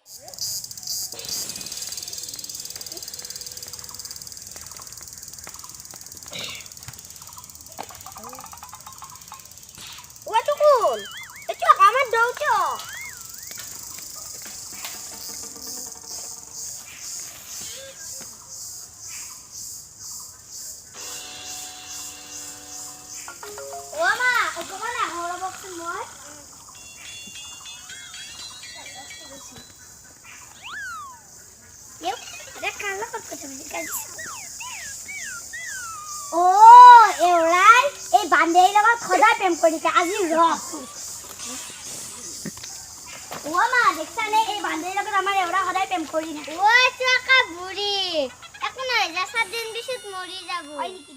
Watukul, itu kamar dong cok. Wama, aku mana kalau box semua? Yuk, ada kalau ketemu kan. Oh, eurai, bandai lawan khoda pem kori ka aji rock. Wama, deksa ne bandai lawan amar eurai khoda pem kori na. ও চাকা বুড়ি এখন না যা 7 দিন বিশুত মরি যাব হয় নাকি?